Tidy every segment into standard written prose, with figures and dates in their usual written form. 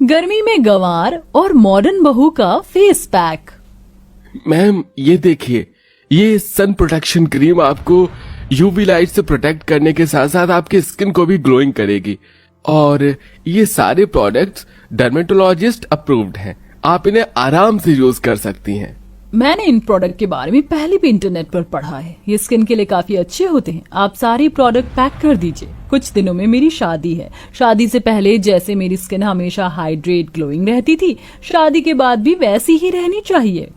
गर्मी में गंवार और मॉडर्न बहू का फेस पैक। मैम ये देखिए, ये सन प्रोटेक्शन क्रीम आपको यूवी लाइट से प्रोटेक्ट करने के साथ साथ आपकी स्किन को भी ग्लोइंग करेगी। और ये सारे प्रोडक्ट्स डर्मेटोलॉजिस्ट अप्रूव्ड हैं। आप इन्हें आराम से यूज कर सकती हैं। मैंने इन प्रोडक्ट के बारे में पहले भी इंटरनेट पर पढ़ा है। ये स्किन के लिए काफी अच्छे होते हैं। आप सारे प्रोडक्ट पैक कर दीजिए। कुछ दिनों में मेरी शादी है। शादी से पहले जैसे मेरी स्किन हमेशा हाइड्रेट ग्लोइंग रहती थी, शादी के बाद भी वैसी ही रहनी चाहिए।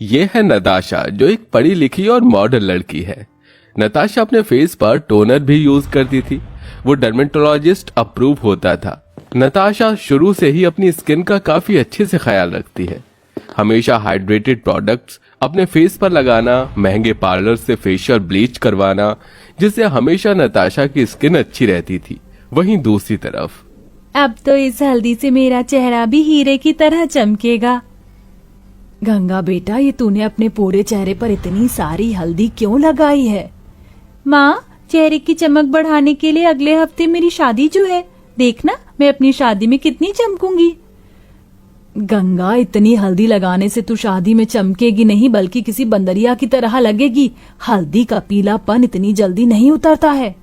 ये है नताशा, जो एक पढ़ी लिखी और मॉडर्न लड़की है। नताशा अपने फेस पर टोनर भी यूज करती थी। वो डर्मेटोलॉजिस्ट अप्रूव होता था। नताशा शुरू से ही अपनी स्किन का काफी अच्छे से ख्याल रखती है। हमेशा हाइड्रेटेड प्रोडक्ट्स अपने फेस पर लगाना, महंगे पार्लर से फेशियल ब्लीच करवाना, जिससे हमेशा नताशा की स्किन अच्छी रहती थी। वहीं दूसरी तरफ अब तो इस हल्दी से मेरा चेहरा भी हीरे की तरह चमकेगा। गंगा बेटा, ये तूने अपने पूरे चेहरे पर इतनी सारी हल्दी क्यों लगाई है? माँ, चेहरे की चमक बढ़ाने के लिए अगले हफ्ते मेरी शादी जो है, देखना मैं अपनी शादी में कितनी चमकूंगी। गंगा, इतनी हल्दी लगाने से तू शादी में चमकेगी नहीं बल्कि किसी बंदरिया की तरह लगेगी। हल्दी का पीलापन इतनी जल्दी नहीं उतरता है।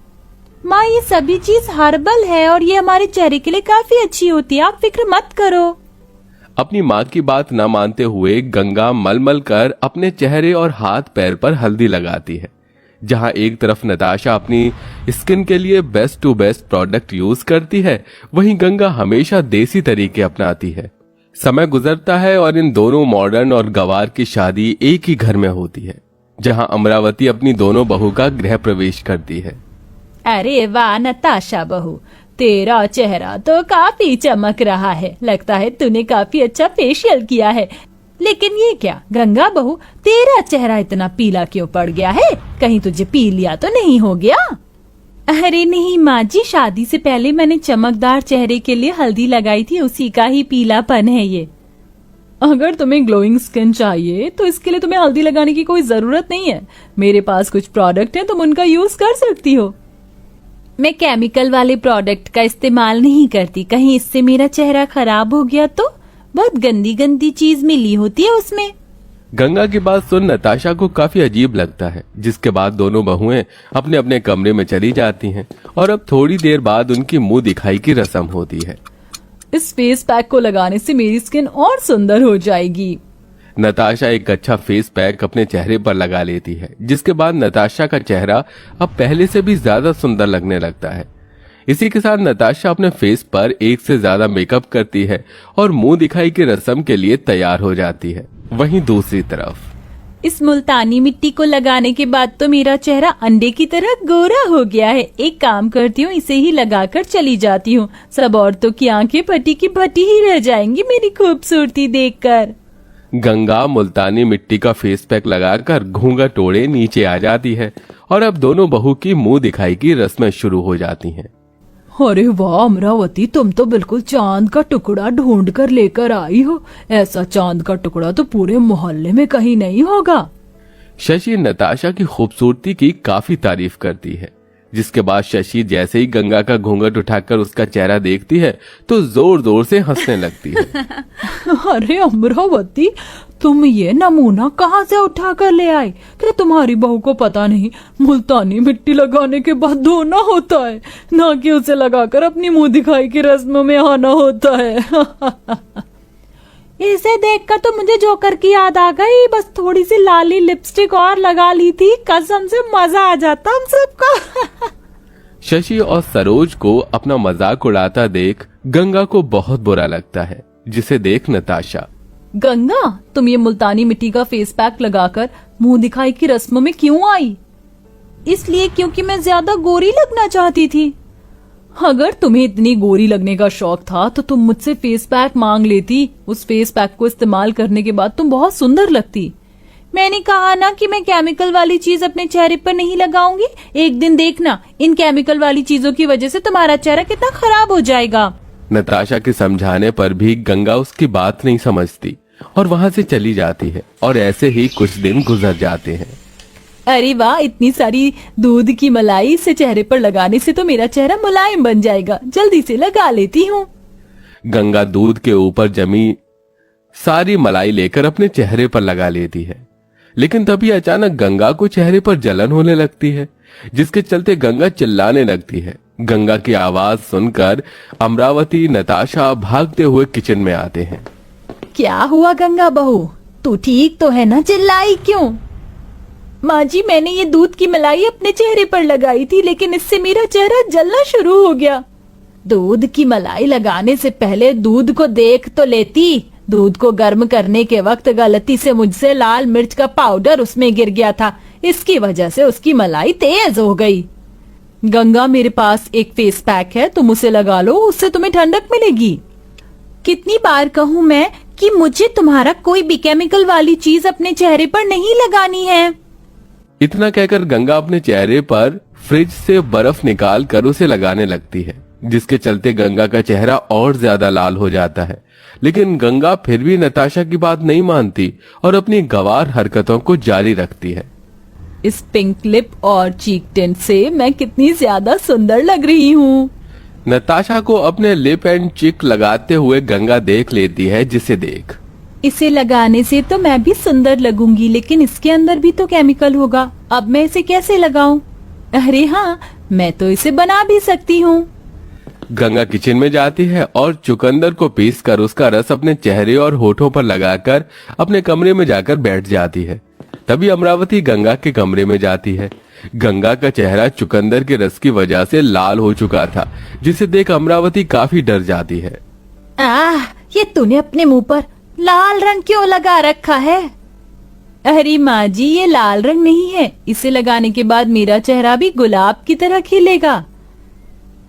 माँ, ये सभी चीज हर्बल है और ये हमारे चेहरे के लिए काफी अच्छी होती है। आप फिक्र मत करो। अपनी माँ की बात न मानते हुए गंगा मलमल कर अपने चेहरे और हाथ पैर पर हल्दी लगाती है। जहाँ एक तरफ नताशा अपनी स्किन के लिए best to best product use करती है, वहीं गंगा हमेशा देसी तरीके अपनाती है। समय गुजरता है और इन दोनों मॉडर्न और गंवार की शादी एक ही घर में होती है, जहां अमरावती अपनी दोनों बहू का गृह प्रवेश करती है। अरे वाह नताशा बहू, तेरा चेहरा तो काफी चमक रहा है। लगता है तूने काफी अच्छा फेशियल किया है। लेकिन ये क्या गंगा बहू, तेरा चेहरा इतना पीला क्यों पड़ गया है? कहीं तुझे पी लिया तो नहीं हो गया? अरे नहीं माँ जी, शादी से पहले मैंने चमकदार चेहरे के लिए हल्दी लगाई थी, उसी का ही पीलापन है ये। अगर तुम्हें ग्लोइंग स्किन चाहिए तो इसके लिए तुम्हें हल्दी लगाने की कोई जरूरत नहीं है। मेरे पास कुछ प्रोडक्ट हैं, तुम उनका यूज कर सकती हो। मैं केमिकल वाले प्रोडक्ट का इस्तेमाल नहीं करती। कहीं इससे मेरा चेहरा खराब हो गया तो? बहुत गंदी गंदी चीज मिली होती है उसमें। गंगा की बात सुन नताशा को काफी अजीब लगता है, जिसके बाद दोनों बहुएं अपने अपने कमरे में चली जाती हैं और अब थोड़ी देर बाद उनकी मुंह दिखाई की रस्म होती है। इस फेस पैक को लगाने से मेरी स्किन और सुंदर हो जाएगी। नताशा एक अच्छा फेस पैक अपने चेहरे पर लगा लेती है, जिसके बाद नताशा का चेहरा अब पहले से भी ज्यादा सुंदर लगने लगता है। इसी के साथ नताशा अपने फेस पर एक से ज्यादा मेकअप करती है और मुंह दिखाई की रस्म के लिए तैयार हो जाती है। वहीं दूसरी तरफ इस मुल्तानी मिट्टी को लगाने के बाद तो मेरा चेहरा अंडे की तरह गोरा हो गया है। एक काम करती हूँ, इसे ही लगाकर चली जाती हूँ। सब औरतों की आंखें भटी की भटी ही रह जाएंगी मेरी खूबसूरती देखकर। गंगा मुल्तानी मिट्टी का फेस पैक लगाकर घूंघट ओढ़े नीचे आ जाती है और अब दोनों बहू की मुंह दिखाई की रस्में शुरू हो जाती हैं। अरे वाह अमरावती, तुम तो बिल्कुल चांद का टुकड़ा ढूंढ कर लेकर आई हो। ऐसा चांद का टुकड़ा तो पूरे मोहल्ले में कहीं नहीं होगा। शशि नताशा की खूबसूरती की काफी तारीफ करती है, जिसके बाद शशि जैसे ही गंगा का घूंघट उठाकर उसका चेहरा देखती है तो जोर जोर से हंसने लगती है। अरे अमरावती, तुम ये नमूना कहाँ से उठा कर ले आए? क्या तुम्हारी बहू को पता नहीं मुल्तानी मिट्टी लगाने के बाद धोना होता है, ना कि उसे लगाकर अपनी मुंह दिखाई की रस्म में आना होता है? इसे देखकर तो मुझे जोकर की याद आ गई। बस थोड़ी सी लाली लिपस्टिक और लगा ली थी, कसम से मजा आ जाता हम सबको। शशि और सरोज को अपना मजाक उड़ाता देख गंगा को बहुत बुरा लगता है, जिसे देख नताशा, गंगा, तुम ये मुल्तानी मिट्टी का फेस पैक लगाकर मुंह दिखाई की रस्म में क्यों आई? इसलिए क्योंकि मैं ज्यादा गोरी लगना चाहती थी। अगर तुम्हें इतनी गोरी लगने का शौक था तो तुम मुझसे फेस पैक मांग लेती। उस फेस पैक को इस्तेमाल करने के बाद तुम बहुत सुंदर लगती। मैंने कहा ना कि मैं केमिकल वाली चीज अपने चेहरे पर नहीं लगाऊंगी। एक दिन देखना, इन केमिकल वाली चीजों की वजह से तुम्हारा चेहरा कितना खराब हो जाएगा। नताशा के समझाने पर भी गंगा उसकी बात नहीं समझती और वहां से चली जाती है और ऐसे ही कुछ दिन गुजर जाते हैं। अरे वाह, इतनी सारी दूध की मलाई से चेहरे पर लगाने से तो मेरा चेहरा मुलायम बन जाएगा। जल्दी से लगा लेती हूँ। गंगा दूध के ऊपर जमी सारी मलाई लेकर अपने चेहरे पर लगा लेती है, लेकिन तभी अचानक गंगा को चेहरे पर जलन होने लगती है, जिसके चलते गंगा चिल्लाने लगती है। गंगा की आवाज सुनकर अमरावती, नताशा भागते हुए किचन में आते हैं। क्या हुआ गंगा बहू, तू ठीक तो है ना, चिल्लाई क्यों? माँ जी, मैंने ये दूध की मलाई अपने चेहरे पर लगाई थी, लेकिन इससे मेरा चेहरा जलना शुरू हो गया। दूध की मलाई लगाने से पहले दूध को देख तो लेती। दूध को गर्म करने के वक्त गलती से मुझसे लाल मिर्च का पाउडर उसमें गिर गया था, इसकी वजह से उसकी मलाई तेज हो गई। गंगा, मेरे पास एक फेस पैक है, तुम उसे लगा लो, उससे तुम्हें ठंडक मिलेगी। कितनी बार कहूँ मैं कि मुझे तुम्हारा कोई भी केमिकल वाली चीज अपने चेहरे पर नहीं लगानी है। इतना कहकर गंगा अपने चेहरे पर फ्रिज से बर्फ निकाल कर उसे लगाने लगती है, जिसके चलते गंगा का चेहरा और ज्यादा लाल हो जाता है। लेकिन गंगा फिर भी नताशा की बात नहीं मानती और अपनी गंवार हरकतों को जारी रखती है। इस पिंक लिप और चीक टिंट से मैं कितनी ज्यादा सुंदर लग रही हूँ। नताशा को अपने लिप एंड चिक लगाते हुए गंगा देख लेती है, जिसे देख इसे लगाने से तो मैं भी सुंदर लगूंगी, लेकिन इसके अंदर भी तो केमिकल होगा। अब मैं इसे कैसे लगाऊं? अरे हाँ, मैं तो इसे बना भी सकती हूँ। गंगा किचन में जाती है और चुकंदर को पीसकर उसका रस अपने चेहरे और होठों पर लगाकर अपने कमरे में जाकर बैठ जाती है। तभी अमरावती गंगा के कमरे में जाती है। गंगा का चेहरा चुकंदर के रस की वजह से लाल हो चुका था, जिसे देख अमरावती काफी डर जाती है। ये तूने अपने मुंह पर लाल रंग क्यों लगा रखा है? अरे माँ जी, ये लाल रंग नहीं है, इसे लगाने के बाद मेरा चेहरा भी गुलाब की तरह खिलेगा।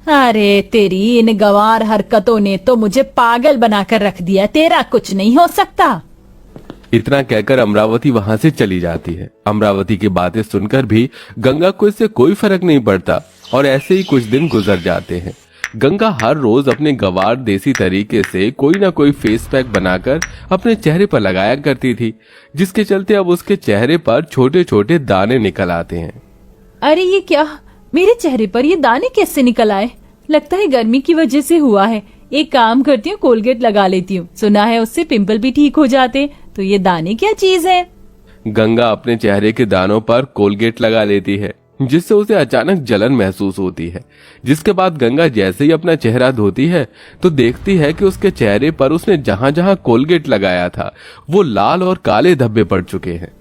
अरे तेरी इन गंवार हरकतों ने तो मुझे पागल बनाकर रख दिया, तेरा कुछ नहीं हो सकता। इतना कहकर अमरावती वहां से चली जाती है। अमरावती की बातें सुनकर भी गंगा को इससे कोई फर्क नहीं पड़ता और ऐसे ही कुछ दिन गुजर जाते हैं। गंगा हर रोज अपने गंवार देसी तरीके से कोई ना कोई फेस पैक बनाकर अपने चेहरे पर लगाया करती थी, जिसके चलते अब उसके चेहरे पर छोटे छोटे दाने निकल आते हैं। अरे ये क्या, मेरे चेहरे पर ये दाने कैसे निकल आए? लगता है गर्मी की वजह से हुआ है। एक काम करती हूँ, कोलगेट लगा लेती हूँ, सुना है उससे पिंपल भी ठीक हो जाते। तो ये दाने क्या चीज है? गंगा अपने चेहरे के दानों पर कोलगेट लगा लेती है, जिससे उसे अचानक जलन महसूस होती है। जिसके बाद गंगा जैसे ही अपना चेहरा धोती है तो देखती है कि उसके चेहरे पर उसने जहां जहां कोलगेट लगाया था वो लाल और काले धब्बे पड़ चुके हैं।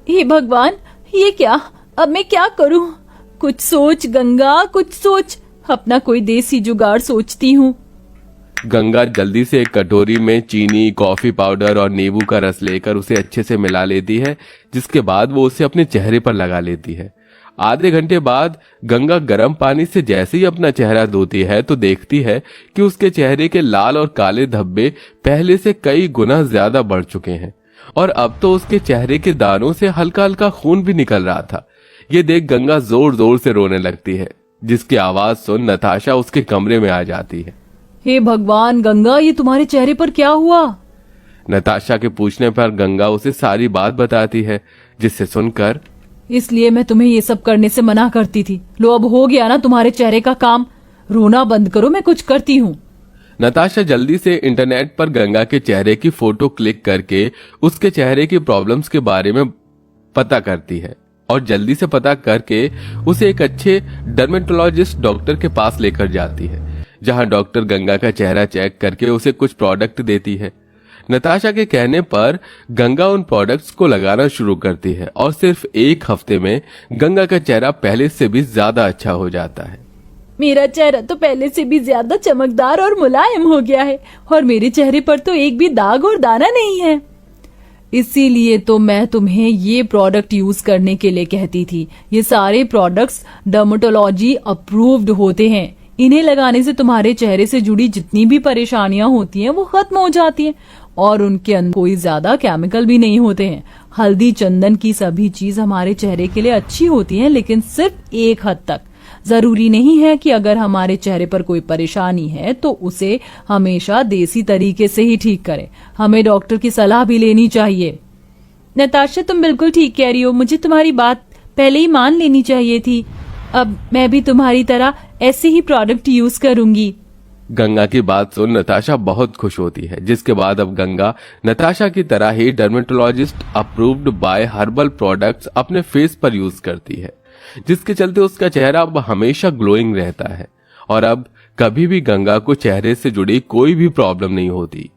हे भगवान, ये क्या? अब मैं क्या करूं? कुछ सोच गंगा, कुछ सोच। अपना कोई देसी जुगाड़ सोचती हूँ। गंगा जल्दी से एक कटोरी में चीनी, कॉफी पाउडर और नींबू का रस लेकर उसे अच्छे से मिला लेती है, जिसके बाद वो उसे अपने चेहरे पर लगा लेती है। आधे घंटे बाद गंगा गर्म पानी से जैसे ही अपना चेहरा धोती है तो देखती है कि उसके चेहरे के लाल और काले धब्बे पहले से कई गुना ज्यादा बढ़ चुके हैं और अब तो उसके चेहरे के दानों से हल्का हल्का खून भी निकल रहा था। ये देख गंगा जोर जोर से रोने लगती है, जिसकी आवाज सुन नताशा उसके कमरे में आ जाती है। हे भगवान गंगा, ये तुम्हारे चेहरे पर क्या हुआ? नताशा के पूछने पर गंगा उसे सारी बात बताती है, जिससे सुनकर इसलिए मैं तुम्हें ये सब करने से मना करती थी। लो, अब हो गया ना तुम्हारे चेहरे का काम। रोना बंद करो, मैं कुछ करती हूँ। नताशा जल्दी से इंटरनेट पर गंगा के चेहरे की फोटो क्लिक करके उसके चेहरे की प्रॉब्लम्स के बारे में पता करती है और जल्दी से पता करके उसे एक अच्छे डर्मेटोलॉजिस्ट डॉक्टर के पास लेकर जाती है, जहां डॉक्टर गंगा का चेहरा चेक करके उसे कुछ प्रोडक्ट देती है। नताशा के कहने पर गंगा उन प्रोडक्ट्स को लगाना शुरू करती है और सिर्फ एक हफ्ते में गंगा का चेहरा पहले से भी ज्यादा अच्छा हो जाता है। मेरा चेहरा तो पहले से भी ज्यादा चमकदार और मुलायम हो गया है और मेरे चेहरे पर तो एक भी दाग और दाना नहीं है। इसीलिए तो मैं तुम्हें ये प्रोडक्ट यूज करने के लिए कहती थी। ये सारे प्रोडक्ट्स डर्मेटोलॉजी अप्रूव्ड होते हैं। इन्हें लगाने से तुम्हारे चेहरे से जुड़ी जितनी भी परेशानियां होती हैं वो खत्म हो जाती हैं और उनके अंदर कोई ज्यादा केमिकल भी नहीं होते हैं। हल्दी, चंदन की सभी चीज हमारे चेहरे के लिए अच्छी होती हैं, लेकिन सिर्फ एक हद तक। जरूरी नहीं है कि अगर हमारे चेहरे पर कोई परेशानी है तो उसे हमेशा देसी तरीके से ही ठीक करें। हमें डॉक्टर की सलाह भी लेनी चाहिए। नताशा, तुम बिल्कुल ठीक कह रही हो। मुझे तुम्हारी बात पहले ही मान लेनी चाहिए थी। अब मैं भी तुम्हारी तरह ऐसे ही प्रोडक्ट यूज करूंगी। गंगा की बात सुन नताशा बहुत खुश होती है, जिसके बाद अब गंगा नताशा की तरह ही dermatologist approved by herbal products अपने फेस पर यूज करती है, जिसके चलते उसका चेहरा अब हमेशा ग्लोइंग रहता है और अब कभी भी गंगा को चेहरे से जुड़ी कोई भी प्रॉब्लम नहीं होती।